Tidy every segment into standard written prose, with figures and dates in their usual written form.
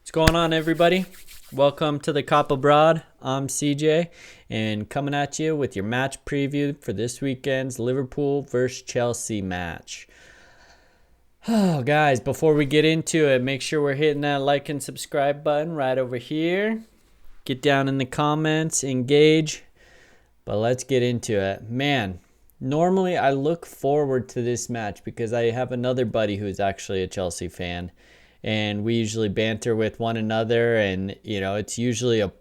What's going on, everybody? Welcome to the Kop Abroad. I'm CJ, and coming at you with your match preview for this weekend's Liverpool versus Chelsea match. Oh, guys, before we get into it, make sure we're hitting that like and subscribe button right over here. Get down in the comments, engage. But let's get into it. Man, normally I look forward to this match because I have another buddy who's actually a Chelsea fan. And we usually banter with one another, and it's usually a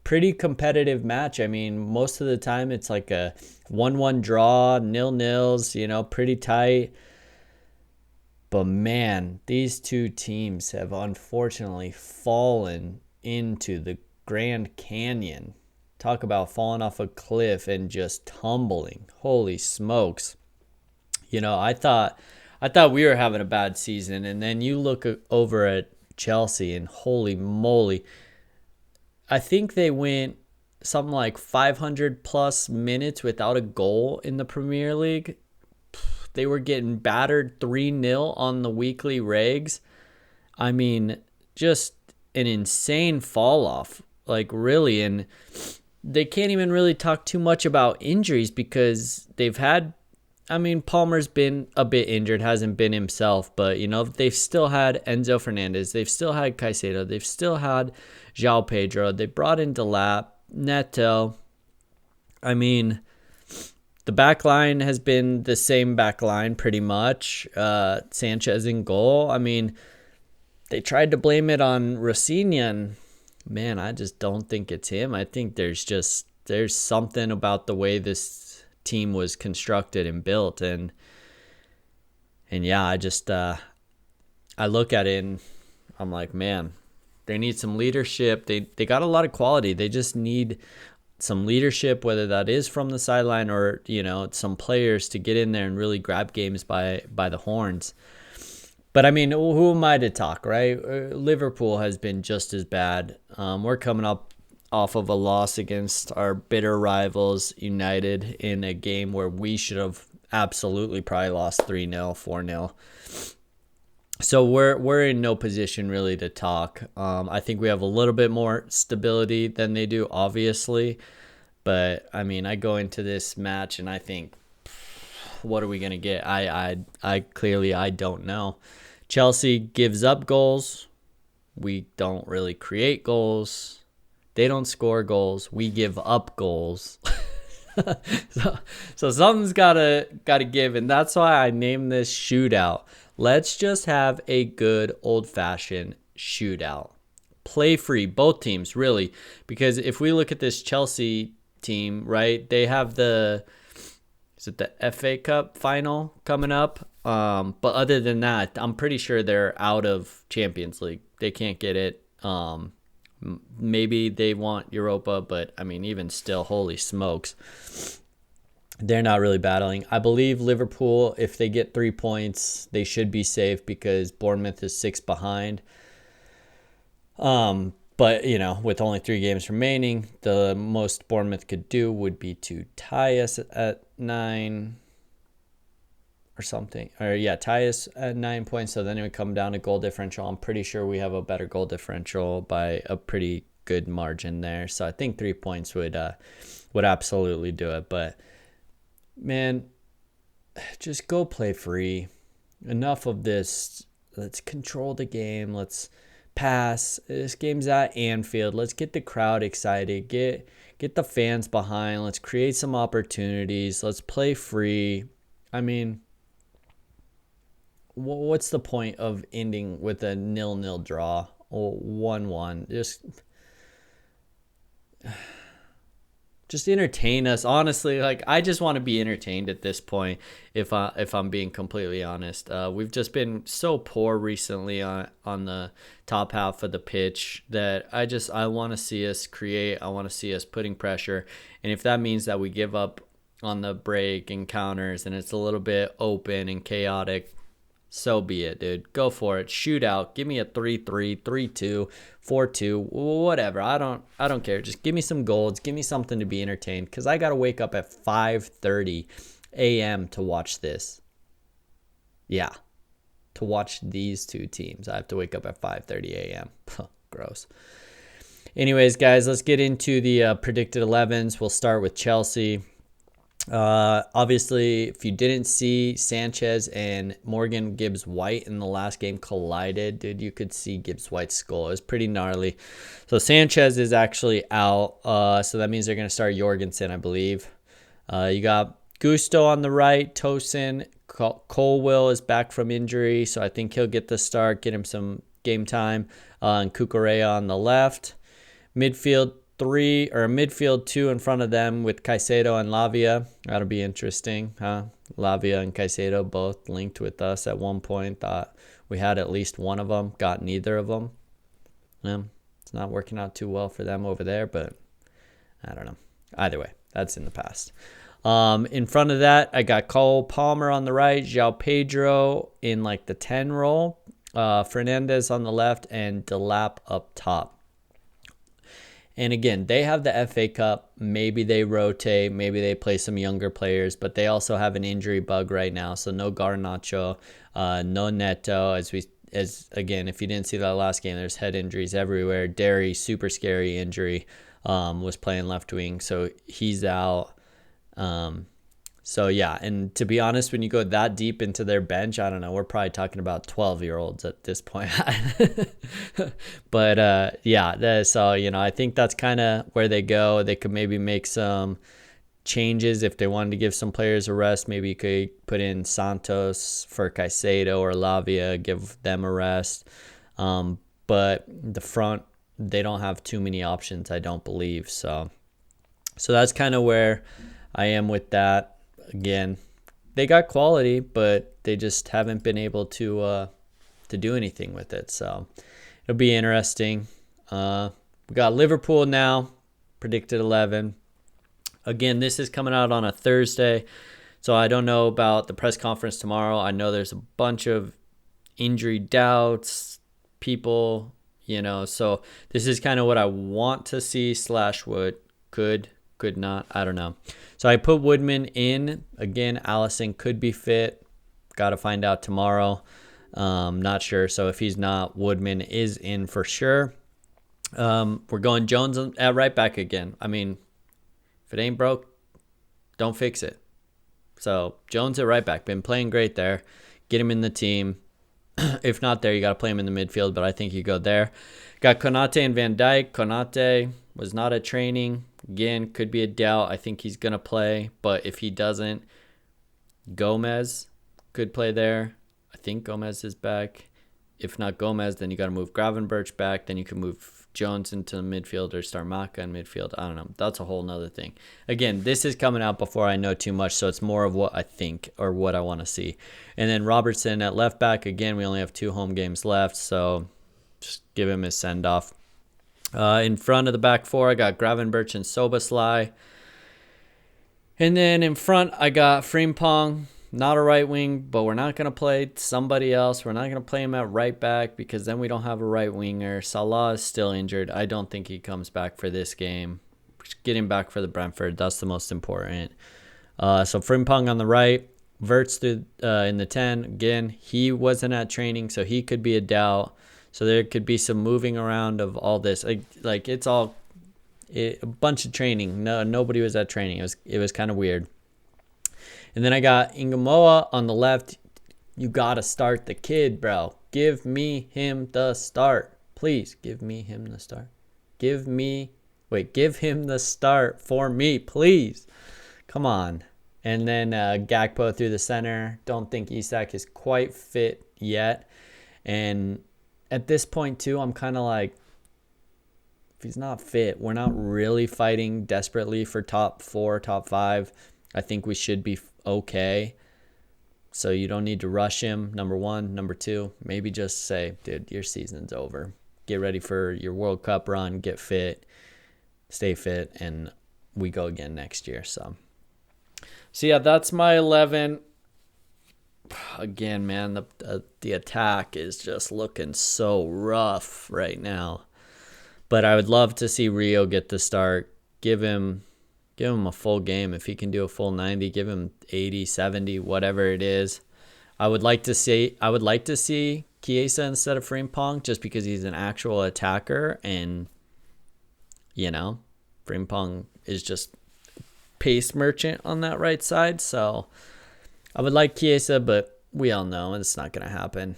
pretty competitive match. I mean, most of the time it's like a 1-1 draw, 0-0s, pretty tight. But man, these two teams have unfortunately fallen into the Grand Canyon. Talk about falling off a cliff and just tumbling. Holy smokes. I thought we were having a bad season, and then you look over at Chelsea, and holy moly, I think they went something like 500 plus minutes without a goal in the Premier League. They were getting battered 3-0 on the weekly regs. I mean, just an insane fall off, like really. And they can't even really talk too much about injuries because Palmer's been a bit injured, hasn't been himself, but, they've still had Enzo Fernandez. They've still had Caicedo. They've still had João Pedro. They brought in Delap, Neto. I mean, the back line has been the same back line pretty much. Sanchez in goal. I mean, they tried to blame it on Rafinha, and, man, I just don't think it's him. I think there's something about the way this team was constructed and built, and yeah, I look at it and I'm like, man, they need some leadership. They got a lot of quality. They just need some leadership, whether that is from the sideline or some players to get in there and really grab games by the horns. But I mean, who am I to talk, right? Liverpool has been just as bad. We're coming up off of a loss against our bitter rivals United in a game where we should have absolutely probably lost 3-0, 4-0. So we're in no position really to talk. I think we have a little bit more stability than they do, obviously. But I mean, I go into this match and I think, what are we gonna get? I clearly don't know. Chelsea gives up goals. We don't really create goals. They don't score goals. We give up goals. so something's gotta give, and that's why I named this Shootout. Let's just have a good old-fashioned shootout. Play free, both teams, really. Because if we look at this Chelsea team, right, they have the FA Cup final coming up. But other than that, I'm pretty sure they're out of Champions League. They can't get it. Maybe they want Europa, but I mean, even still, holy smokes, they're not really battling. I believe Liverpool, if they get 3 points, they should be safe because Bournemouth is 6 behind. But with only 3 games remaining, the most Bournemouth could do would be to tie us at 9 or something. Tie us at 9 points. So then it would come down to goal differential. I'm pretty sure we have a better goal differential by a pretty good margin there. So I think 3 points would absolutely do it. But man, just go play free. Enough of this. Let's control the game. Let's pass. This game's at Anfield. Let's get the crowd excited. Get the fans behind. Let's create some opportunities. Let's play free. I mean, what's the point of ending with a 0-0 draw or 1-1? Just entertain us. Honestly, like, I just want to be entertained at this point. If I'm being completely honest, we've just been so poor recently on the top half of the pitch that I want to see us create. I want to see us putting pressure, and if that means that we give up on the break and counters and it's a little bit open and chaotic, so be it, dude. Go for it. Shootout. Give me a 3-3, 3-2, 4-2, whatever. I don't care. Just give me some goals. Give me something to be entertained, because I got to wake up at 5:30 a.m. to watch this. Yeah. To watch these two teams, I have to wake up at 5:30 a.m. gross. Anyways, guys, let's get into the predicted 11s. We'll start with Chelsea. Obviously, if you didn't see, Sanchez and Morgan Gibbs-White in the last game collided. Dude, you could see Gibbs-White's skull. It was pretty gnarly. So Sanchez is actually out. So that means they're going to start Jorgensen, I believe. You got Gusto on the right. Tosin. Colwill is back from injury, so I think he'll get the start, get him some game time. And Cucurella on the left. Midfield 2 in front of them with Caicedo and Lavia. That'll be interesting, huh? Lavia and Caicedo both linked with us at one point. Thought we had at least one of them. Got neither of them. It's not working out too well for them over there, but I don't know. Either way, that's in the past. In front of that, I got Cole Palmer on the right, João Pedro in like the 10 role, Fernandez on the left, and Delap up top. And again, they have the FA Cup. Maybe they rotate. Maybe they play some younger players. But they also have an injury bug right now. So no Garnacho, no Neto. Again, if you didn't see that last game, there's head injuries everywhere. Derry, super scary injury, was playing left wing. So he's out. So yeah, and to be honest, when you go that deep into their bench, I don't know, we're probably talking about 12-year-olds at this point. But yeah, so I think that's kind of where they go. They could maybe make some changes if they wanted to give some players a rest. Maybe you could put in Santos for Caicedo or Lavia, give them a rest. But the front, they don't have too many options, I don't believe. So that's kind of where I am with that. Again, they got quality, but they just haven't been able to do anything with it. So it'll be interesting. We got Liverpool now, predicted 11. Again, this is coming out on a Thursday, so I don't know about the press conference tomorrow. I know there's a bunch of injury doubts, people, so this is kind of what I want to see / what could not. I don't know. So I put Woodman in. Again, Allison could be fit. Got to find out tomorrow. Not sure. So if he's not, Woodman is in for sure. We're going Jones at right back again. I mean, if it ain't broke, don't fix it. So Jones at right back. Been playing great there. Get him in the team. If not there, you got to play him in the midfield, but I think you go there. Got Konate and Van Dijk. Konate was not at training. Again, could be a doubt. I think he's going to play, but if he doesn't, Gomez could play there. I think Gomez is back. If not Gomez, then you got to move Gravenberch back. Then you can move Jones into the midfield or start Maka in midfield. I don't know. That's a whole nother thing. Again, this is coming out before I know too much, so it's more of what I think or what I want to see. And then Robertson at left back. Again, we only have 2 home games left, so just give him his send-off. In front of the back 4, I got Gravenberch and Soboslai. And then in front, I got Frimpong. Not a right wing, but we're not going to play somebody else. We're not going to play him at right back because then we don't have a right winger. Salah is still injured. I don't think he comes back for this game. Get him back for the Brentford. That's the most important. So Frimpong on the right. Verts in the 10. Again, he wasn't at training, so he could be a doubt. So there could be some moving around of all this. Like it's all a bunch of training. Nobody was at training. It was kind of weird. And then I got Ingamoa on the left. You got to start the kid, bro. Give me him the start. Please give me him the start. Give him the start for me, please. Come on. And then Gakpo through the center. Don't think Isak is quite fit yet. And at this point, too, I'm kind of like, if he's not fit, we're not really fighting desperately for top 4, top 5. I think we should be okay. So you don't need to rush him, number 1. Number 2, maybe just say, dude, your season's over. Get ready for your World Cup run, get fit, stay fit, and we go again next year. So yeah, that's my 11. Again, man, the attack is just looking so rough right now. But I would love to see Rio get the start. Give him a full game. If he can do a full 90, give him 80, 70, whatever it is. I would like to see Chiesa instead of Frimpong just because he's an actual attacker, and Frimpong is just pace merchant on that right side. So I would like Chiesa, but we all know it's not going to happen.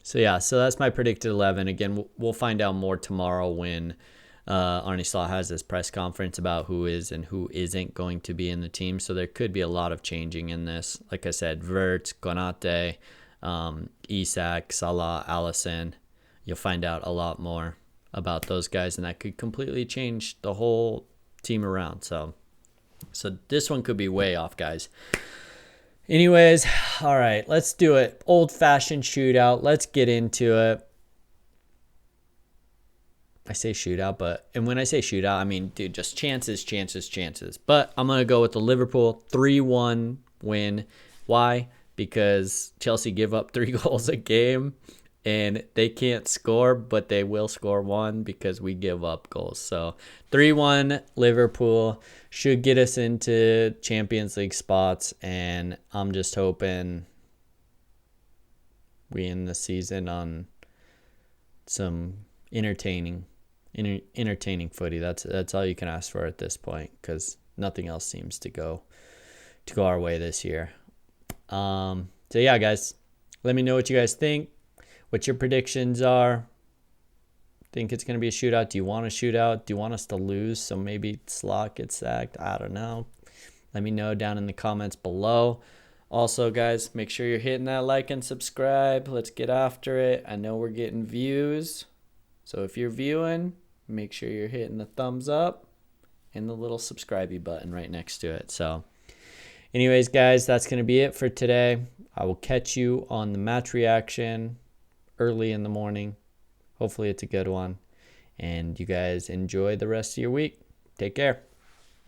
So yeah, so that's my predicted 11. Again, we'll find out more tomorrow when Arne Slot has this press conference about who is and who isn't going to be in the team. So there could be a lot of changing in this. Like I said, Wirtz, Konate, Isak, Salah, Alisson. You'll find out a lot more about those guys, and that could completely change the whole team around. So this one could be way off, guys. Anyways, all right, let's do it. Old-fashioned shootout. Let's get into it. I say shootout, and when I say shootout, I mean, dude, just chances. But I'm going to go with the Liverpool 3-1 win. Why? Because Chelsea give up 3 goals a game, and they can't score, but they will score 1 because we give up goals. So 3-1 Liverpool should get us into Champions League spots, and I'm just hoping we end the season on some entertaining footy. That's all you can ask for at this point, because nothing else seems to go our way this year. So yeah, guys, let me know what you guys think, what your predictions are. Think it's going to be a shootout? Do you want a shootout? Do you want us to lose so maybe Slot gets sacked? I don't know. Let me know down in the comments below. Also, guys, make sure you're hitting that like and subscribe. Let's get after it. I know we're getting views. So if you're viewing, make sure you're hitting the thumbs up and the little subscribe button right next to it. So anyways, guys, that's going to be it for today. I will catch you on the match reaction early in the morning. Hopefully it's a good one. And you guys enjoy the rest of your week. Take care.